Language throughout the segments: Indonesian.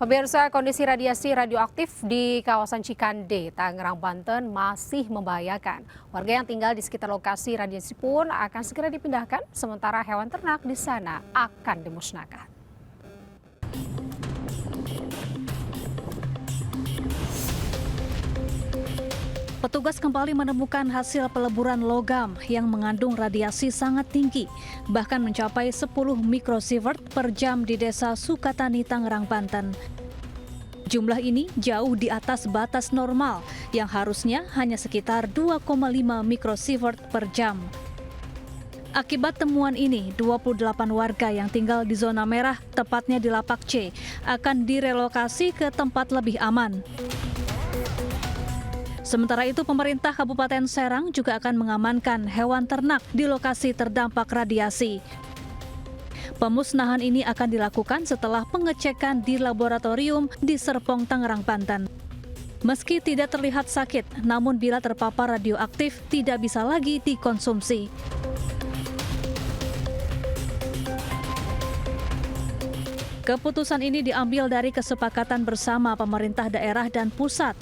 Pemirsa, kondisi radiasi radioaktif di kawasan Cikande, Tangerang, Banten masih membahayakan. Warga yang tinggal di sekitar lokasi radiasi pun akan segera dipindahkan, sementara hewan ternak di sana akan dimusnahkan. Petugas kembali menemukan hasil peleburan logam yang mengandung radiasi sangat tinggi, bahkan mencapai 10 mikrosievert per jam di desa Sukatani, Tangerang, Banten. Jumlah ini jauh di atas batas normal yang harusnya hanya sekitar 2,5 mikrosievert per jam. Akibat temuan ini, 28 warga yang tinggal di zona merah, tepatnya di Lapak C, akan direlokasi ke tempat lebih aman. Sementara itu, pemerintah Kabupaten Serang juga akan mengamankan hewan ternak di lokasi terdampak radiasi. Pemusnahan ini akan dilakukan setelah pengecekan di laboratorium di Serpong, Tangerang, Banten. Meski tidak terlihat sakit, namun bila terpapar radioaktif tidak bisa lagi dikonsumsi. Keputusan ini diambil dari kesepakatan bersama pemerintah daerah dan pusat.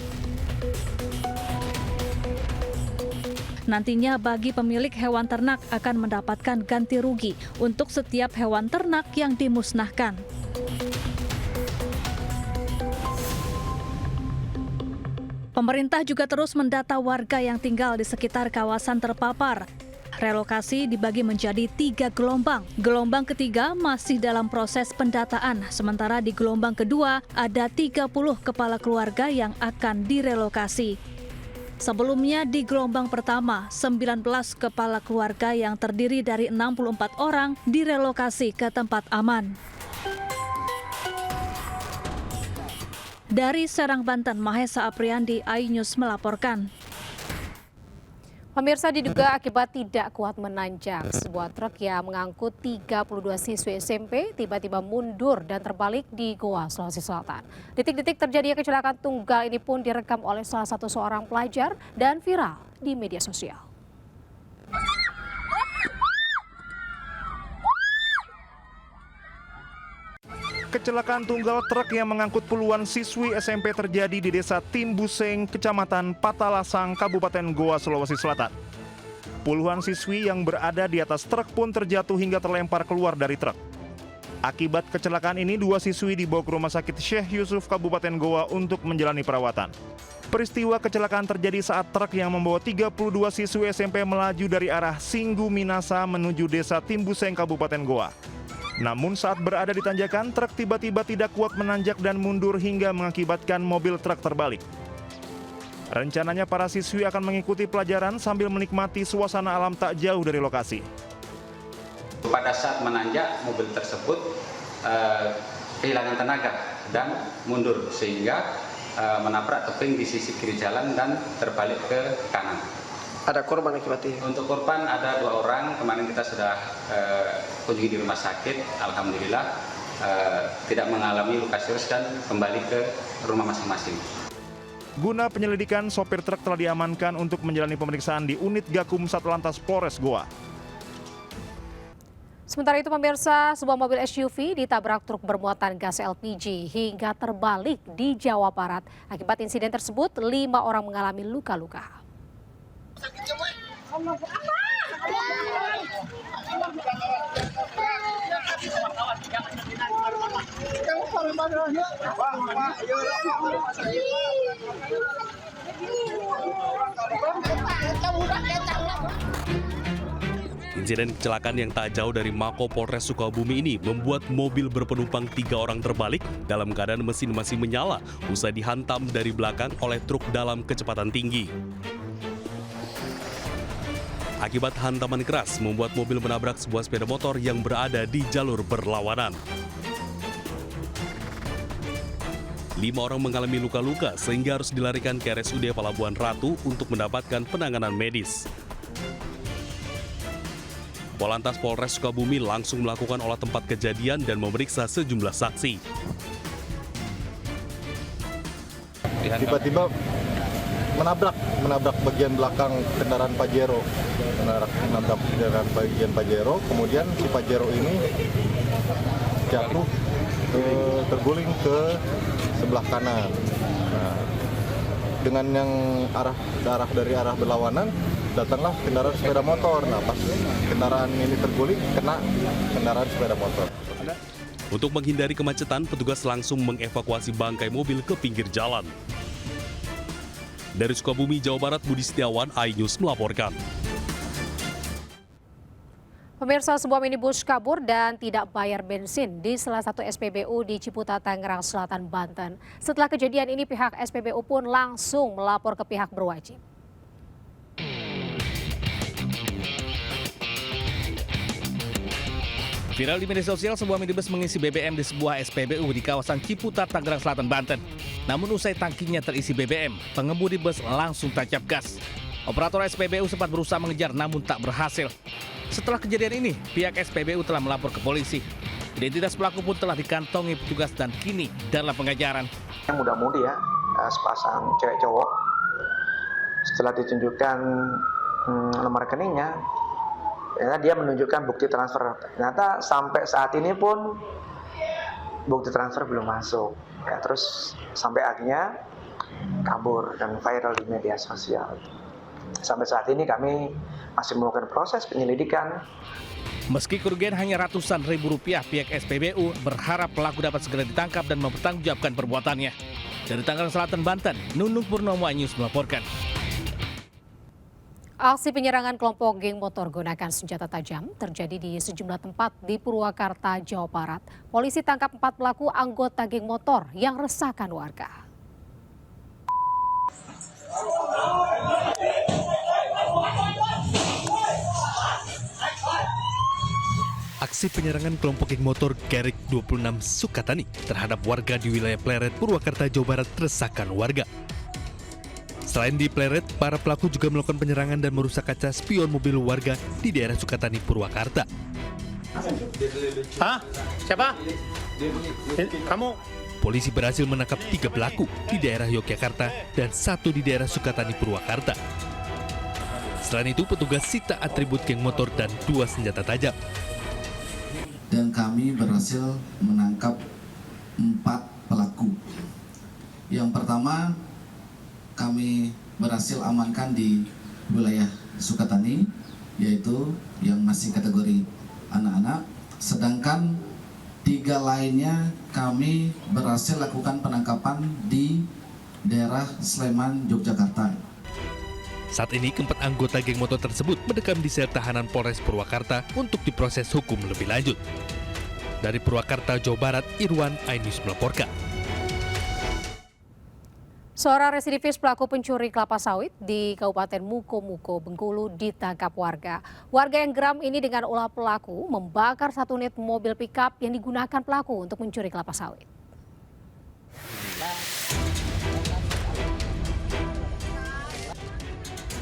Nantinya bagi pemilik hewan ternak akan mendapatkan ganti rugi untuk setiap hewan ternak yang dimusnahkan. Pemerintah juga terus mendata warga yang tinggal di sekitar kawasan terpapar. Relokasi dibagi menjadi 3 gelombang. Gelombang ketiga masih dalam proses pendataan, sementara di gelombang kedua ada 30 kepala keluarga yang akan direlokasi. Sebelumnya di gelombang pertama, 19 kepala keluarga yang terdiri dari 64 orang direlokasi ke tempat aman. Dari Serang, Banten, Mahesa Apriandi, iNews melaporkan. Pemirsa, diduga akibat tidak kuat menanjak, sebuah truk yang mengangkut 32 siswi SMP tiba-tiba mundur dan terbalik di Goa, Sulawesi Selatan. Detik-detik terjadinya kecelakaan tunggal ini pun direkam oleh salah satu seorang pelajar dan viral di media sosial. Kecelakaan tunggal truk yang mengangkut puluhan siswi SMP terjadi di Desa Timbuseng, Kecamatan Patalasang, Kabupaten Goa, Sulawesi Selatan. Puluhan siswi yang berada di atas truk pun terjatuh hingga terlempar keluar dari truk. Akibat kecelakaan ini, 2 siswi dibawa ke Rumah Sakit Syekh Yusuf, Kabupaten Goa untuk menjalani perawatan. Peristiwa kecelakaan terjadi saat truk yang membawa 32 siswi SMP melaju dari arah Singgu Minasa menuju Desa Timbuseng, Kabupaten Goa. Namun saat berada di tanjakan, truk tiba-tiba tidak kuat menanjak dan mundur hingga mengakibatkan mobil truk terbalik. Rencananya para siswi akan mengikuti pelajaran sambil menikmati suasana alam tak jauh dari lokasi. Pada saat menanjak, mobil tersebut kehilangan tenaga dan mundur sehingga menabrak tebing di sisi kiri jalan dan terbalik ke kanan. Ada korban akibatnya? Untuk korban ada 2 orang, kemarin kita sudah kunjungi di rumah sakit, alhamdulillah tidak mengalami luka serius dan kembali ke rumah masing-masing. Guna penyelidikan, sopir truk telah diamankan untuk menjalani pemeriksaan di unit Gakum Satlantas Polres Goa. Sementara itu, pemirsa, sebuah mobil SUV ditabrak truk bermuatan gas LPG hingga terbalik di Jawa Barat. Akibat insiden tersebut, 5 orang mengalami luka-luka. Insiden kecelakaan yang tak jauh dari Mako Polres Sukabumi ini membuat mobil berpenumpang 3 orang terbalik dalam keadaan mesin masih menyala usai dihantam dari belakang oleh truk dalam kecepatan tinggi. Akibat hantaman keras membuat mobil menabrak sebuah sepeda motor yang berada di jalur berlawanan. 5 orang mengalami luka-luka sehingga harus dilarikan ke RSUD Pelabuhan Ratu untuk mendapatkan penanganan medis. Polantas Polres Sukabumi langsung melakukan olah tempat kejadian dan memeriksa sejumlah saksi. Tiba-tiba menabrak bagian belakang kendaraan Pajero, menabrak bagian Pajero, kemudian si Pajero ini jatuh terguling ke sebelah kanan. Nah, dengan yang dari arah berlawanan, datanglah kendaraan sepeda motor. Nah, pas kendaraan ini terguling, kena kendaraan sepeda motor. Untuk menghindari kemacetan, petugas langsung mengevakuasi bangkai mobil ke pinggir jalan. Dari Sukabumi, Jawa Barat, Budi Setiawan, iNews melaporkan. Pemirsa, sebuah minibus kabur dan tidak bayar bensin di salah satu SPBU di Ciputat, Tangerang Selatan, Banten. Setelah kejadian ini, pihak SPBU pun langsung melapor ke pihak berwajib. Viral di media sosial, sebuah minibus mengisi BBM di sebuah SPBU di kawasan Ciputat, Tangerang Selatan, Banten. Namun usai tangkinya terisi BBM, pengemudi bus langsung tancap gas. Operator SPBU sempat berusaha mengejar namun tak berhasil. Setelah kejadian ini, pihak SPBU telah melapor ke polisi. Identitas pelaku pun telah dikantongi petugas dan kini dalam pengejaran. Yang muda-mudi ya, sepasang cewek cowok. Setelah ditunjukkan nomor rekeningnya, ternyata dia menunjukkan bukti transfer. Ternyata sampai saat ini pun bukti transfer belum masuk. Ya, terus sampai akhirnya kabur dan viral di media sosial. Sampai saat ini kami masih melakukan proses penyelidikan. Meski kerugian hanya ratusan ribu rupiah, pihak SPBU berharap pelaku dapat segera ditangkap dan mempertanggungjawabkan perbuatannya. Dari Tangerang Selatan, Banten, Nunung Purnomo, iNews melaporkan. Aksi penyerangan kelompok geng motor gunakan senjata tajam terjadi di sejumlah tempat di Purwakarta, Jawa Barat. Polisi tangkap 4 pelaku anggota geng motor yang resahkan warga. Aksi penyerangan kelompok geng motor Gerik 26 Sukatani terhadap warga di wilayah Pleret, Purwakarta, Jawa Barat resahkan warga. Selain di Pleret, para pelaku juga melakukan penyerangan dan merusak kaca spion mobil warga di daerah Sukatani, Purwakarta. Hah? Siapa? Kamu? Polisi berhasil menangkap 3 pelaku di daerah Yogyakarta dan 1 di daerah Sukatani, Purwakarta. Selain itu, petugas sita atribut geng motor dan 2 senjata tajam. Dan kami berhasil menangkap 4 pelaku. Yang pertama, kami berhasil amankan di wilayah Sukatani, yaitu yang masih kategori anak-anak. Sedangkan 3 lainnya kami berhasil lakukan penangkapan di daerah Sleman, Yogyakarta. Saat ini keempat anggota geng motor tersebut mendekam di sel tahanan Polres Purwakarta untuk diproses hukum lebih lanjut. Dari Purwakarta, Jawa Barat, Irwan, iNews melaporkan. Seorang residivis pelaku pencuri kelapa sawit di Kabupaten Muko-Muko, Bengkulu ditangkap warga. Warga yang geram ini dengan ulah pelaku membakar 1 unit mobil pickup yang digunakan pelaku untuk mencuri kelapa sawit.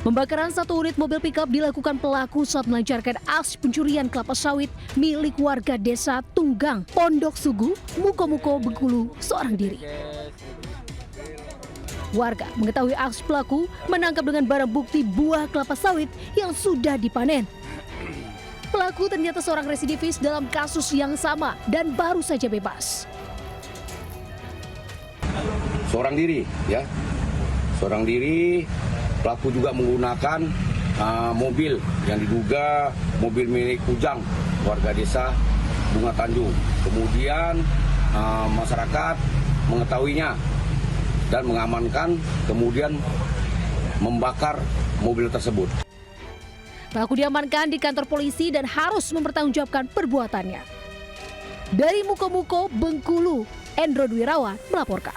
Pembakaran 1 unit mobil pickup dilakukan pelaku saat melancarkan aksi pencurian kelapa sawit milik warga desa Tunggang, Pondok Sugu, Muko-Muko, Bengkulu, seorang diri. Warga mengetahui aksi pelaku menangkap dengan barang bukti buah kelapa sawit yang sudah dipanen. Pelaku ternyata seorang residivis dalam kasus yang sama dan baru saja bebas. Seorang diri, ya. Seorang diri, pelaku juga menggunakan mobil yang diduga mobil milik Ujang, warga desa Bunga Tanjung. Kemudian masyarakat mengetahuinya dan mengamankan, kemudian membakar mobil tersebut. Pelaku diamankan di kantor polisi dan harus mempertanggungjawabkan perbuatannya. Dari Muko-Muko, Bengkulu, Endro Dwirawan melaporkan.